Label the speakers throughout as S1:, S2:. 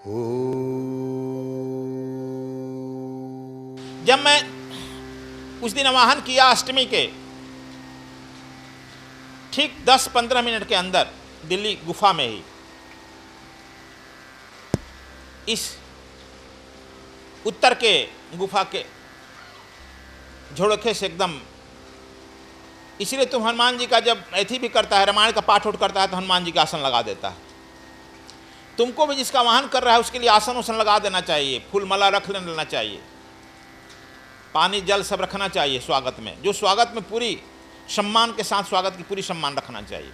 S1: जब मैं उस दिन आवाहन किया अष्टमी के ठीक 10-15 मिनट के अंदर दिल्ली गुफा में ही इस उत्तर के गुफा के झोड़खे से एकदम, इसलिए तुम हनुमान जी का जब ऐथी भी करता है, रामायण का पाठ उठ करता है तो हनुमान जी का आसन लगा देता है। तुमको भी जिसका वाहन कर रहा है उसके लिए आसन उसन लगा देना चाहिए, फूल माला रख लेना चाहिए, पानी जल सब रखना चाहिए स्वागत में। जो स्वागत में पूरी सम्मान के साथ स्वागत की पूरी सम्मान रखना चाहिए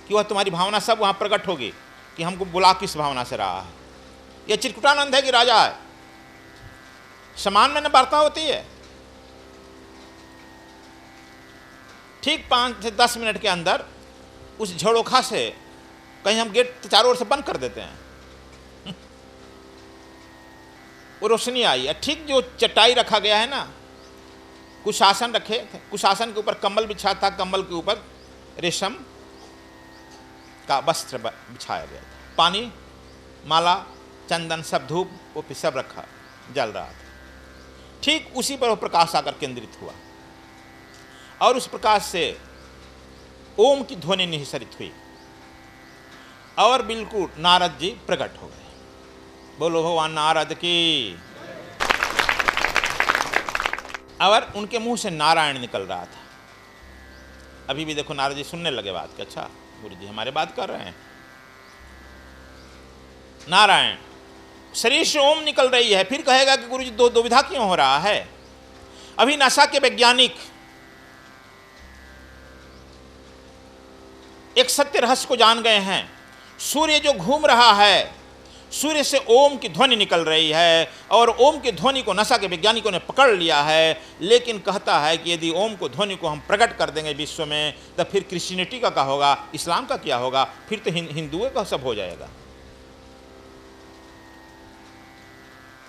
S1: कि वह तुम्हारी भावना सब वहाँ प्रकट होगी कि हमको बुला किस भावना से रहा है। यह चिरकुटानंद है कि राजा है, सम्मान में न वार्ता होती है। ठीक 5 से 10 मिनट के अंदर उस झड़ोखा से कहीं हम गेट चारों ओर से बंद कर देते हैं, वो रोशनी आई है। ठीक जो चटाई रखा गया है ना, कुछ आसन रखे थे, कुछ आसन के ऊपर कंबल बिछा था, कंबल के ऊपर रेशम का वस्त्र बिछाया गया था, पानी माला चंदन सब धूप वो पे सब रखा, जल रहा था। ठीक उसी पर वो प्रकाश आकर केंद्रित हुआ और उस प्रकाश से ओम की ध्वनि निःसरित हुई और बिल्कुल नारद जी प्रकट हो गए। बोलो भगवान नारद की। और उनके मुंह से नारायण निकल रहा था। अभी भी देखो नारद जी सुनने लगे बात कि अच्छा गुरु जी हमारे बात कर रहे हैं। नारायण शरीर से ओम निकल रही है, फिर कहेगा कि गुरु जी दुविधा क्यों हो रहा है। अभी नासा के वैज्ञानिक एक सत्य रहस्य को जान गए हैं। सूर्य जो घूम रहा है, सूर्य से ओम की ध्वनि निकल रही है और ओम की ध्वनि को नासा के वैज्ञानिकों ने पकड़ लिया है। लेकिन कहता है कि यदि ओम को ध्वनि को हम प्रकट कर देंगे विश्व में तो फिर क्रिश्चियनिटी का क्या होगा, इस्लाम का क्या होगा, फिर तो हिंदुओं का सब हो जाएगा।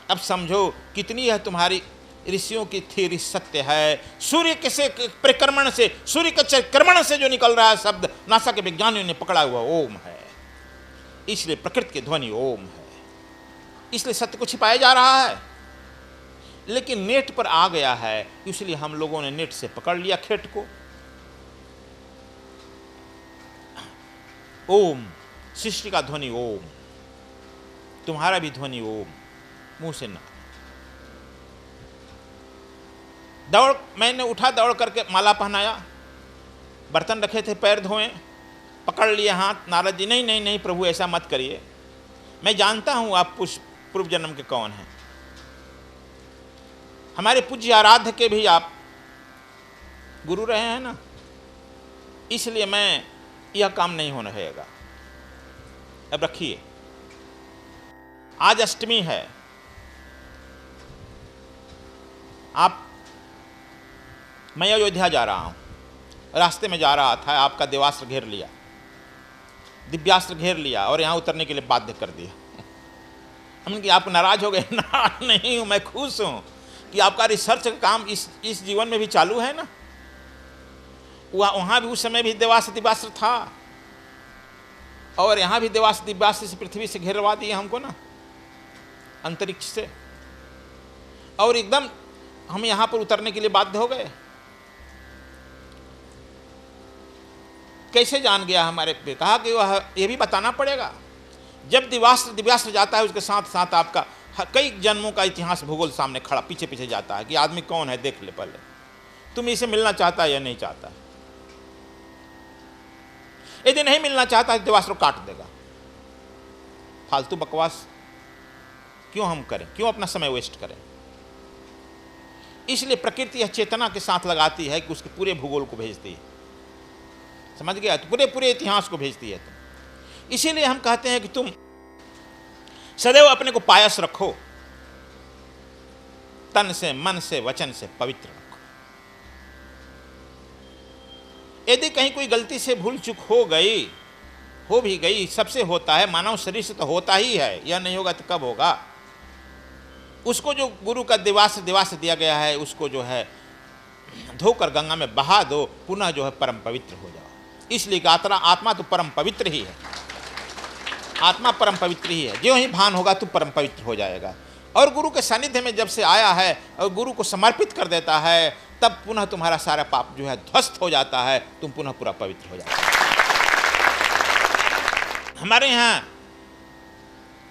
S1: अब समझो कितनी है तुम्हारी ऋषियों की थ्योरी सत्य है। सूर्य के से परिक्रमण से, सूर्य के चक्रमण से जो निकल रहा है शब्द, नासा के वैज्ञानिकों ने पकड़ा हुआ ओम है। इसलिए प्रकृति की ध्वनि ओम है, इसलिए सत्य को छिपाया जा रहा है। लेकिन नेट पर आ गया है, इसलिए हम लोगों ने नेट से पकड़ लिया खेट को। ओम, सृष्टि का ध्वनि ओम, तुम्हारा भी ध्वनि ओम, मुंह से ना। दौड़, मैंने उठा, दौड़ करके माला पहनाया, बर्तन रखे थे पैर धोए, पकड़ लिए हाथ। नारद जी नहीं नहीं नहीं प्रभु ऐसा मत करिए, मैं जानता हूं आप पूर्व जन्म के कौन हैं, हमारे पूज्य आराध्य के भी आप गुरु रहे हैं ना, इसलिए मैं यह काम नहीं होने रहेगा। अब रखिए, आज अष्टमी है, मैं अयोध्या जा रहा हूं, रास्ते में जा रहा था, आपका देवास्त्र घेर लिया, दिव्यास्त्र घेर लिया और यहाँ उतरने के लिए बाध्य कर दिया। हमने कि आप नाराज हो गए। नाराज नहीं हूँ, मैं खुश हूँ कि आपका रिसर्च का काम इस जीवन में भी चालू है ना। वहाँ भी उस समय भी देवास्त्र दिव्यास्त्र था और यहाँ भी देवास्त्र दिव्यास्त्र से पृथ्वी से घेरवा दिए हमको ना, अंतरिक्ष से, और एकदम हम यहाँ पर उतरने के लिए बाध्य हो गए। कैसे जान गया हमारे पे? कहा कि वह ये भी बताना पड़ेगा। जब दिव्यास्त्र जाता है उसके साथ साथ आपका कई जन्मों का इतिहास भूगोल सामने खड़ा पीछे पीछे जाता है कि आदमी कौन है, देख ले पहले, तुम इसे मिलना चाहता है या नहीं चाहता। यदि नहीं मिलना चाहता है दिव्यास्त्र काट देगा। फालतू बकवास क्यों हम करें, क्यों अपना समय वेस्ट करें। इसलिए प्रकृति यह चेतना के साथ लगाती है कि उसके पूरे भूगोल को भेजती है, समझ गया, तो पूरे इतिहास को भेजती है तुम। इसीलिए हम कहते हैं कि तुम सदैव अपने को पायस रखो, तन से, मन से, वचन से पवित्र रखो। यदि कहीं कोई गलती से भूल चूक हो भी गई, सबसे होता है, मानव शरीर से तो होता ही है, यह नहीं होगा तो कब होगा। उसको जो गुरु का दिवास दिया गया है उसको जो है धोकर गंगा में बहा दो, पुनः जो है परम पवित्र हो जाओ। इसलिए आत्मा तो परम पवित्र ही है। आत्मा परम पवित्र ही है। जो ही भान होगा तू परम पवित्र हो जाएगा। और गुरु के सानिध्य में जब से आया है और गुरु को समर्पित कर देता है, तब पुनः तुम्हारा सारा पाप जो है ध्वस्त हो जाता है, तुम पुनः पूरा पवित्र हो जाते हो। हमारे यहाँ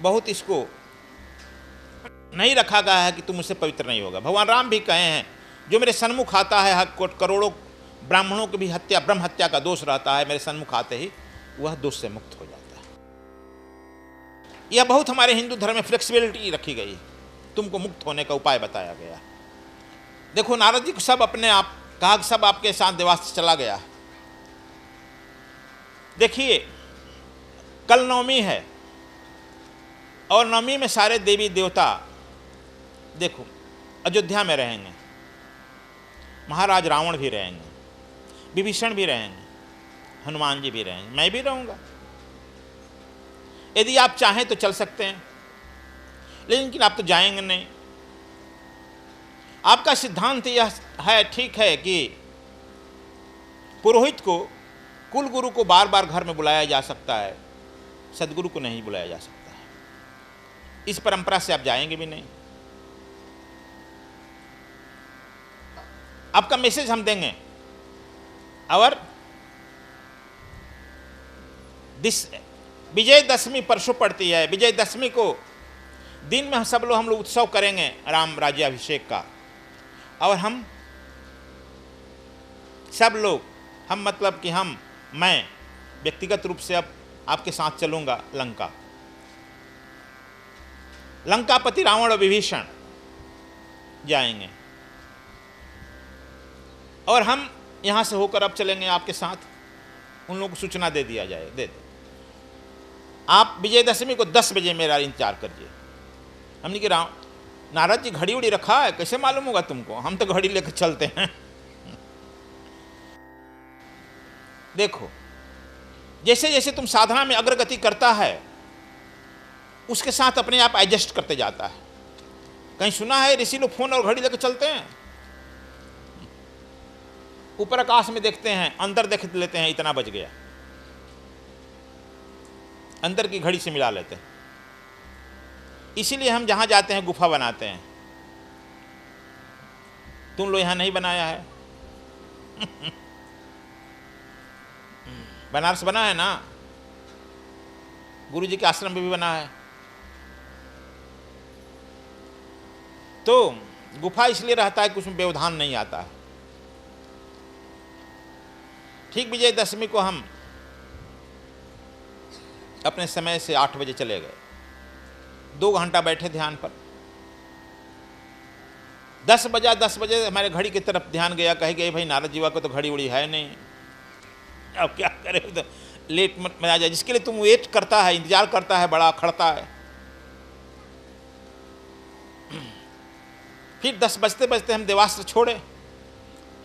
S1: बहुत इसको नहीं रखा गया है कि तुम मुझसे पवित्र नहीं होगा। भगवान राम भी कहे हैं, जो मेरे सन्मुख आता है, करोड़ों ब्राह्मणों की भी हत्या, ब्रह्म हत्या का दोष रहता है, मेरे सन्मुख आते ही वह दोष से मुक्त हो जाता है। यह बहुत हमारे हिंदू धर्म में फ्लेक्सिबिलिटी रखी गई, तुमको मुक्त होने का उपाय बताया गया। देखो नारद जी को सब अपने आप कहा, सब आपके साथ देवास चला गया। देखिए कल नवमी है और नवमी में सारे देवी देवता देखो अयोध्या में रहेंगे, महाराज रावण भी रहेंगे, विभीषण भी रहेंगे, हनुमान जी भी रहेंगे, मैं भी रहूँगा। यदि आप चाहें तो चल सकते हैं, लेकिन आप तो जाएंगे नहीं। आपका सिद्धांत यह है, ठीक है, कि पुरोहित को, कुल गुरु को बार बार घर में बुलाया जा सकता है, सदगुरु को नहीं बुलाया जा सकता है। इस परंपरा से आप जाएंगे भी नहीं। आपका मैसेज हम देंगे, और विजयदशमी परसों पड़ती है। विजयदशमी को दिन में हम लोग उत्सव करेंगे राम राज्याभिषेक का, और हम सब लोग, हम मतलब कि मैं व्यक्तिगत रूप से अब आपके साथ चलूंगा लंका। लंकापति रावण और विभीषण जाएंगे, और हम यहाँ से होकर अब चलेंगे आपके साथ। उन लोगों को सूचना दे दिया जाए, दे दो। आप विजयदशमी को 10 बजे मेरा इंतजार करिए। हमने कि नारद जी घड़ी उड़ी रखा है, कैसे मालूम होगा तुमको? हम तो घड़ी लेकर चलते हैं। देखो जैसे जैसे तुम साधना में अग्रगति करता है, उसके साथ अपने आप एडजस्ट करते जाता है। कहीं सुना है ऋषि लोग फोन और घड़ी लेकर चलते हैं? ऊपर आकाश में देखते हैं, अंदर देख लेते हैं इतना बज गया, अंदर की घड़ी से मिला लेते हैं। इसीलिए हम जहां जाते हैं गुफा बनाते हैं। तुम लोग यहां नहीं बनाया है? बनारस बना है ना, गुरु जी के आश्रम में भी बना है। तो गुफा इसलिए रहता है कि उसमें व्यवधान नहीं आता है। ठीक विजयदशमी को हम अपने समय से 8 बजे चले गए, 2 घंटा बैठे ध्यान पर। 10 बजे हमारे घड़ी की तरफ ध्यान गया, कहे गए भाई नारद जीवा को तो घड़ी उड़ी है नहीं, अब क्या करे, तो लेट में आ जाए। जिसके लिए तुम वेट करता है, इंतजार करता है, बड़ा खड़ता है। फिर 10 बजते बजते हम देवास्त्र छोड़े,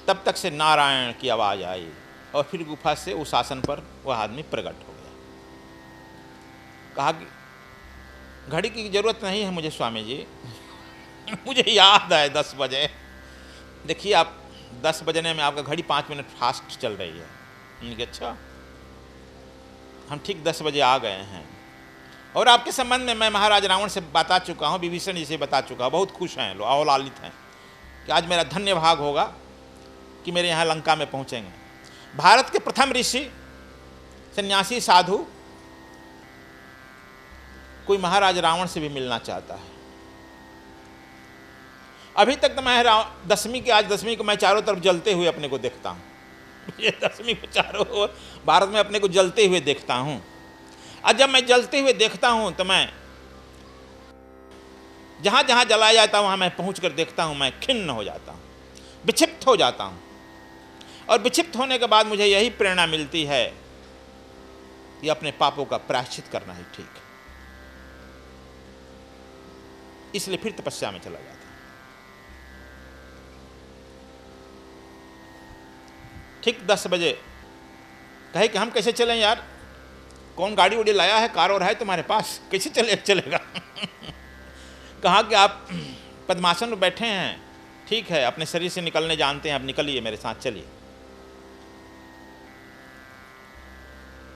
S1: तब तक से नारायण की आवाज़ आई, और फिर गुफा से उस आसन पर वह आदमी प्रकट हो गया। कहा कि घड़ी की जरूरत नहीं है मुझे स्वामी जी, मुझे याद है 10 बजे। देखिए आप 10 बजने में आपका घड़ी 5 मिनट फास्ट चल रही है। मैंने कहा अच्छा, हम ठीक 10 बजे आ गए हैं। और आपके संबंध में मैं महाराज रावण से बता चुका हूँ, विभीषण जी से बता चुका हूँ। बहुत खुश हैं लोग, अवलालित हैं कि आज मेरा धन्य भाग होगा कि मेरे यहाँ लंका में पहुँचेंगे। भारत के प्रथम ऋषि, सन्यासी, साधु कोई महाराज रावण से भी मिलना चाहता है। अभी तक तो मैं आज दशमी को मैं चारों तरफ जलते हुए अपने को देखता हूँ। ये दशमी को चारों ओर भारत में अपने को जलते हुए देखता हूँ। और जब मैं जलते हुए देखता हूँ तो मैं जहाँ जहाँ जलाया जाता हूँ वहाँ मैं पहुँच कर देखता हूँ, मैं खिन्न हो जाता हूँ, विक्षिप्त हो जाता हूँ। और विक्षिप्त होने के बाद मुझे यही प्रेरणा मिलती है कि अपने पापों का प्रायश्चित करना ही ठीक है। इसलिए फिर तपस्या में चला जाता। ठीक 10 बजे कहे कि हम कैसे चलें यार, कौन गाड़ी उड़ी लाया है, कार और है तुम्हारे पास, कैसे चलेगा? कहा कि आप पद्मासन में बैठे हैं, ठीक है, अपने शरीर से निकलने जानते हैं, अब निकलिए मेरे साथ चलिए।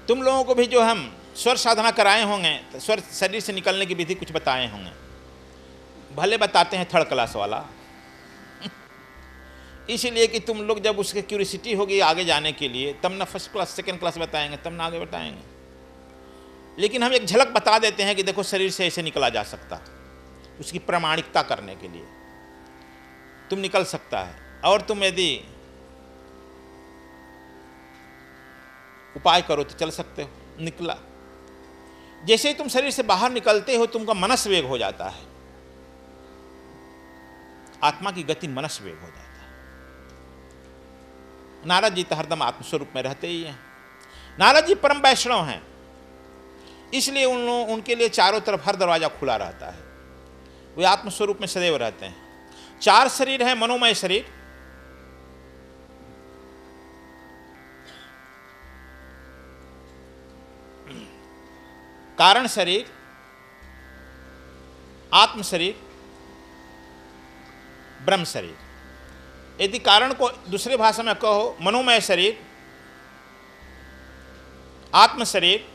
S1: तुम लोगों को भी जो हम स्वर साधना कराए होंगे, तो स्वर शरीर से निकलने की विधि कुछ बताए होंगे, भले बताते हैं थर्ड क्लास वाला। इसीलिए कि तुम लोग जब उसके क्यूरियोसिटी होगी आगे जाने के लिए, तब ना फर्स्ट क्लास सेकंड क्लास बताएंगे, तब ना आगे बताएंगे। लेकिन हम एक झलक बता देते हैं कि देखो शरीर से ऐसे निकला जा सकता, उसकी प्रामाणिकता करने के लिए तुम निकल सकता है। और तुम यदि उपाय करो तो चल सकते हो। निकला, जैसे ही तुम शरीर से बाहर निकलते हो तुमका मनस वेग हो जाता है, आत्मा की गति मनस वेग हो जाता है। नारद जी तो हरदम आत्मस्वरूप में रहते ही हैं। नारद जी परम वैष्णव हैं, इसलिए उनके लिए चारों तरफ हर दरवाजा खुला रहता है। वे आत्मस्वरूप में सदैव रहते हैं। 4 शरीर हैं, मनोमय शरीर, कारण शरीर, आत्म शरीर, ब्रह्म शरीर। यदि कारण को दूसरे भाषा में कहो, मनोमय शरीर, आत्म शरीर,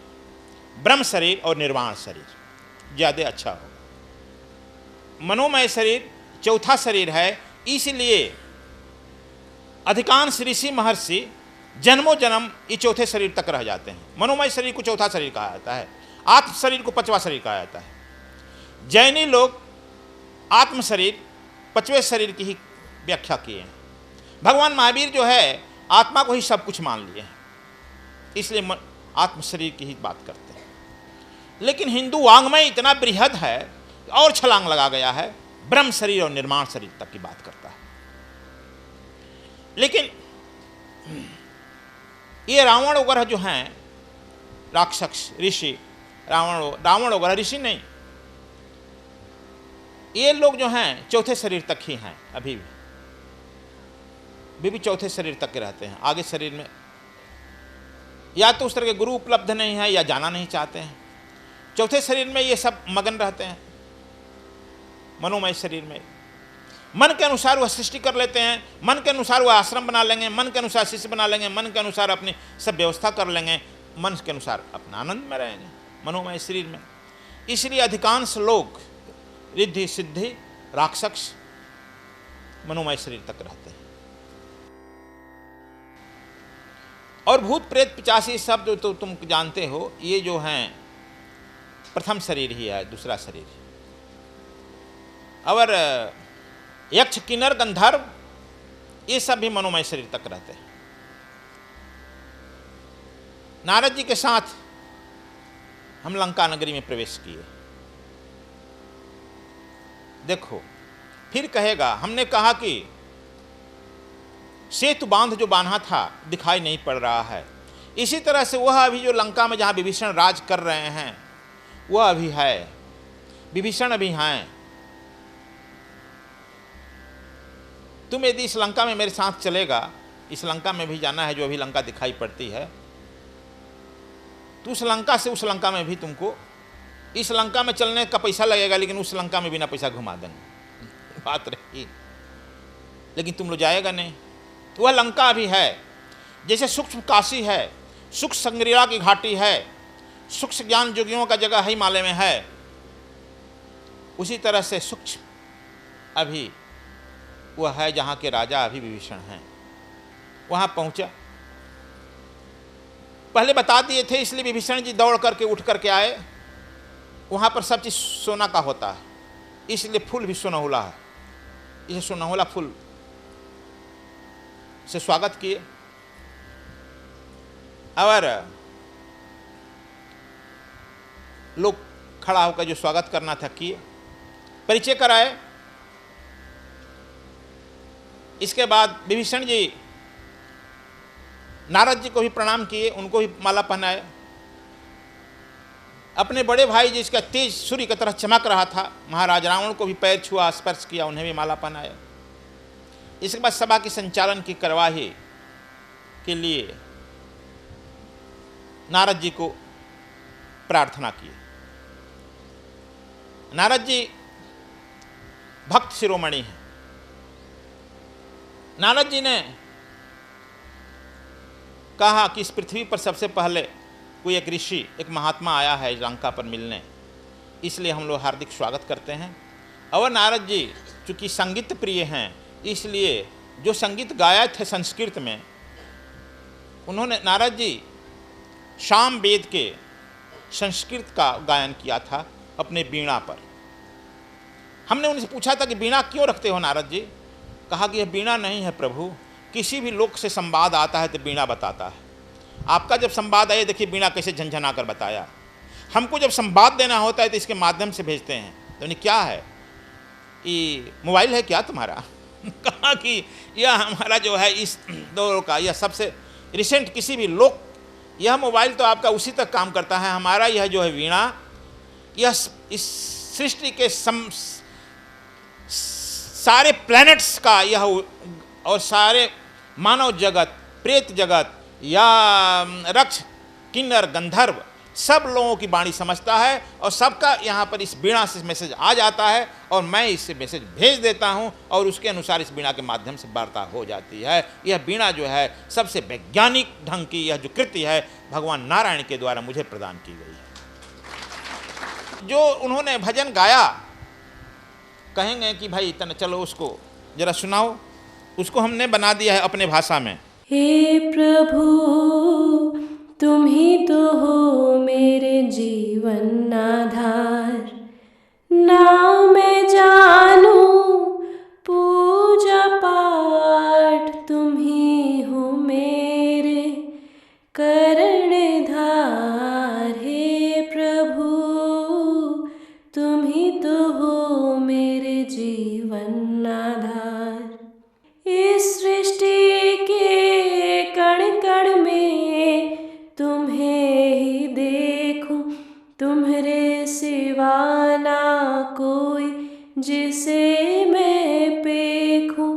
S1: ब्रह्म शरीर और निर्वाण शरीर, ज़्यादा अच्छा होगा। मनोमय शरीर चौथा शरीर है, इसलिए अधिकांश ऋषि महर्षि जन्मों जन्म ये चौथे शरीर तक रह जाते हैं। मनोमय शरीर को चौथा शरीर कहा जाता है, आत्म शरीर को 5वां शरीर कहा जाता है। जैनी लोग आत्म शरीर 5वें शरीर की ही व्याख्या किए हैं। भगवान महावीर जो है आत्मा को ही सब कुछ मान लिए हैं, इसलिए आत्म शरीर की ही बात करते हैं। लेकिन हिंदू वांग्मय इतना बृहद है और छलांग लगा गया है, ब्रह्म शरीर और निर्माण शरीर तक की बात करता है। लेकिन ये रावण वगैरह जो हैं, राक्षस ऋषि, रावण वगैरह ऋषि नहीं, ये लोग जो हैं चौथे शरीर तक ही हैं, अभी भी चौथे शरीर तक के रहते हैं। आगे शरीर में या तो उस तरह के गुरु उपलब्ध नहीं है या जाना नहीं चाहते हैं। चौथे शरीर में ये सब मगन रहते हैं। मनोमय शरीर में मन के अनुसार वह सृष्टि कर लेते हैं, मन के अनुसार वह आश्रम बना लेंगे, मन के अनुसार शिष्य बना लेंगे, मन के अनुसार अपनी सब व्यवस्था कर लेंगे, मन के अनुसार अपना आनंद में रहेंगे मनोमय शरीर में। इसलिए अधिकांश लोग रिद्धि सिद्धि राक्षस मनोमय शरीर तक रहते हैं। और भूत प्रेत पिचासी सब जो तो तुम जानते हो, ये जो हैं प्रथम शरीर ही है, दूसरा शरीर। और यक्ष किन्नर गंधर्व ये सब भी मनोमय शरीर तक रहते हैं। नारद जी के साथ हम लंका नगरी में प्रवेश किए। देखो फिर कहेगा, हमने कहा कि सेतु बांध जो बांधा था दिखाई नहीं पड़ रहा है, इसी तरह से वह अभी जो लंका में जहाँ विभीषण राज कर रहे हैं वह अभी है, विभीषण अभी हैं। तुम यदि इस लंका में मेरे साथ चलेगा, इस लंका में भी जाना है जो अभी लंका दिखाई पड़ती है, तो उस लंका से उस लंका में भी तुमको, इस लंका में चलने का पैसा लगेगा लेकिन उस लंका में बिना पैसा घुमा देंगे, बात रही। लेकिन तुम लोग जाएगा नहीं। तो वह लंका भी है, जैसे सूक्ष्म काशी है, सूक्ष्म संग्रीला की घाटी है, सूक्ष्म ज्ञान जोगियों का जगह हिमालय में है, उसी तरह से सूक्ष्म अभी वह है जहाँ के राजा अभी विभीषण हैं। वहाँ पहुँचा, पहले बता दिए थे, इसलिए विभीषण जी दौड़ करके उठ करके आए। वहाँ पर सब चीज़ सोना का होता है, इसलिए फूल भी सोनहुला है, इसे सोनहुला फूल से स्वागत किए। और लोग खड़ा होकर जो स्वागत करना था किए, परिचय कराए। इसके बाद विभीषण जी नारद जी को भी प्रणाम किए, उनको भी माला पहनाए। अपने बड़े भाई जिसका तेज सूर्य की तरह चमक रहा था महाराज रावण को भी पैर छुआ, स्पर्श किया, उन्हें भी माला पहनाया। इसके बाद सभा की संचालन की कार्यवाही के लिए नारद जी को प्रार्थना की। नारद जी भक्त शिरोमणि हैं। नारद जी ने कहा कि इस पृथ्वी पर सबसे पहले कोई एक ऋषि, एक महात्मा आया है लंका पर मिलने, इसलिए हम लोग हार्दिक स्वागत करते हैं। और नारद जी चूँकि संगीत प्रिय हैं, इसलिए जो संगीत गाया थे संस्कृत में, उन्होंने नारद जी साम वेद के संस्कृत का गायन किया था अपने वीणा पर। हमने उनसे पूछा था कि वीणा क्यों रखते हो नारद जी? कहा कि यह वीणा नहीं है प्रभु, किसी भी लोक से संवाद आता है तो वीणा बताता है। आपका जब संवाद आए, देखिए वीणा कैसे झंझना कर बताया। हमको जब संवाद देना होता है तो इसके माध्यम से भेजते हैं। तो उन्हें क्या है, ये मोबाइल है क्या तुम्हारा? कहा कि यह हमारा जो है इस दौर का यह सबसे रिसेंट किसी भी लोक, यह मोबाइल तो आपका उसी तक काम करता है। हमारा यह जो है वीणा, यह इस सृष्टि के सारे प्लैनेट्स का यह और सारे मानव जगत, प्रेत जगत या रक्ष, किन्नर, गंधर्व, सब लोगों की वाणी समझता है और सबका यहाँ पर इस वीणा से मैसेज आ जाता है और मैं इससे मैसेज भेज देता हूँ और उसके अनुसार इस वीणा के माध्यम से वार्ता हो जाती है। यह वीणा जो है सबसे वैज्ञानिक ढंग की यह जो कृति है भगवान नारायण के द्वारा मुझे प्रदान की गई है। जो उन्होंने भजन गाया, कहेंगे कि भाई इतना चलो उसको जरा सुनाओ, उसको हमने बना दिया है अपने भाषा में।
S2: हे प्रभु तुम ही तो हो मेरे जीवन आधार, ना मैं जानूं पूजा पाठ, तुम ही हो मेरे कर्णधार। हे प्रभु तुम ही तो हो मेरे जीवन आधार। इस सृष्टि के कण कण में तुम्हें ही देखूं, तुम्हारे सिवा ना कोई जिसे मैं देखूं।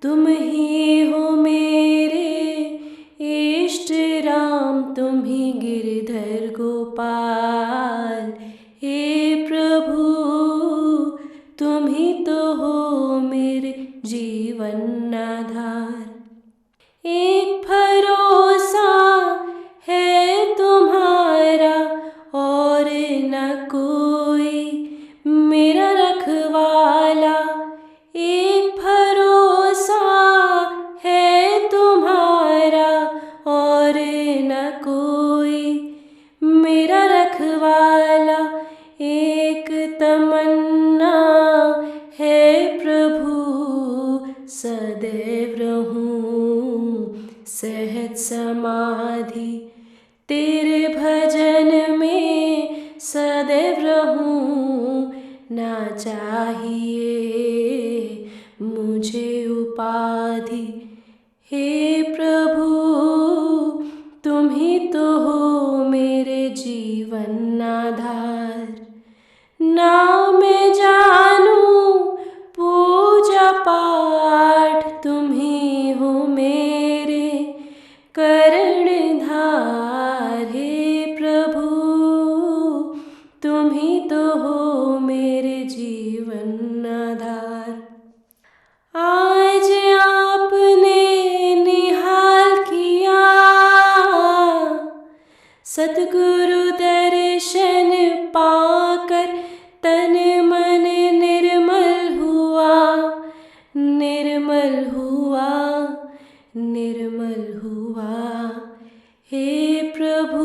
S2: तुम ही हो मेरे इष्ट राम, तुम ही गिरधर गोपाल। हे प्रभु तुम ही तो हो मेरे जीवन आधार। एक भरोसा है तुम्हारा और न कोई मेरा रखवाला। एक भरोसा है तुम्हारा और न कोई मेरा रखवाला। एक तमन्ना है प्रभु सदैव रहूं सहज समाधि, तेरे भजन में सदैव रहूं। ना चाहिए मुझे उपाधि, हे प्रभु तुम ही तो हो मेरे जीवन आधार। ना मैं जानूं पूजा पाठ, तुम ही हो मेरे कर्णधार। हे प्रभु तुम ही तो हो मेरे जीवन आधार। आज आपने निहाल किया, सतगुरु दर्शन पाकर तन मन निर्मल हुआ, निर्मल हुआ, निर्मल हुआ। हे प्रभु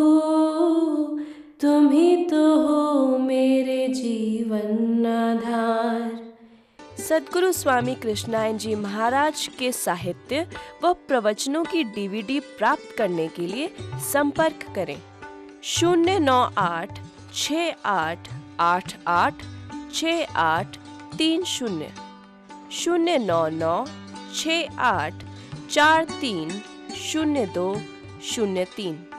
S2: तुम ही तो हो मेरे जीवन आधार।
S3: सद्गुरु स्वामी कृष्णायन जी महाराज के साहित्य व प्रवचनों की DVD प्राप्त करने के लिए संपर्क करें 098 68 88 6830 099 68 43 02 03।